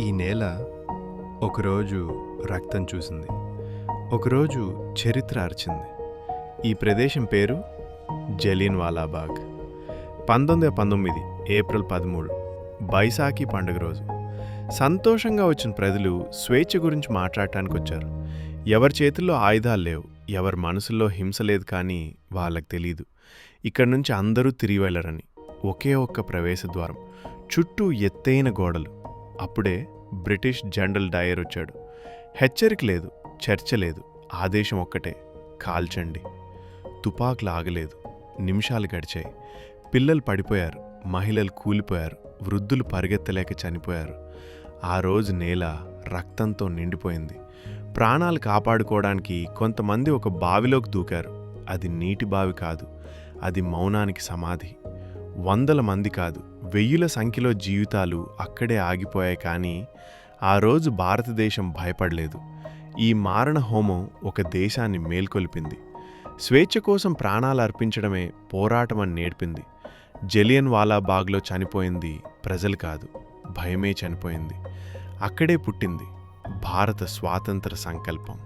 ఈ నేల ఒకరోజు రక్తం చూసింది, ఒకరోజు చరిత్ర అరిచింది. ఈ ప్రదేశం పేరు జలియన్ వాలాబాగ్. 1919 ఏప్రిల్ 13 బైసాఖీ పండుగ రోజు సంతోషంగా వచ్చిన ప్రజలు స్వేచ్ఛ గురించి మాట్లాడటానికి వచ్చారు. ఎవరి చేతుల్లో ఆయుధాలు లేవు, ఎవరి మనసుల్లో హింస లేదు. కానీ వాళ్ళకి తెలీదు ఇక్కడి నుంచి అందరూ తిరిగి వెళ్ళరని. ఒకే ఒక్క ప్రవేశ ద్వారం, చుట్టూ ఎత్తైన గోడలు. అప్పుడే బ్రిటిష్ జనరల్ డయర్ వచ్చాడు. హెచ్చరిక లేదు, చర్చ లేదు, ఆదేశం ఒక్కటే: కాల్చండి. తుపాకులు ఆగలేదు. నిమిషాలు గడిచాయి. పిల్లలు పడిపోయారు, మహిళలు కూలిపోయారు, వృద్ధులు పరిగెత్తలేక చనిపోయారు. ఆ రోజు నేల రక్తంతో నిండిపోయింది. ప్రాణాలు కాపాడుకోవడానికి కొంతమంది ఒక బావిలోకి దూకారు. అది నీటి బావి కాదు, అది మౌనానికి సమాధి. 100 మంది కాదు, 1000ల సంఖ్యలో జీవితాలు అక్కడే ఆగిపోయాయి. కానీ ఆ రోజు భారతదేశం భయపడలేదు. ఈ మారణ హోమం ఒక దేశాన్ని మేల్కొల్పింది. స్వేచ్ఛ కోసం ప్రాణాలు అర్పించడమే పోరాటమని నేర్పింది. జలియన్ వాలాబాగ్లో చనిపోయింది ప్రజలు కాదు, భయమే చనిపోయింది. అక్కడే పుట్టింది భారత స్వాతంత్ర సంకల్పం.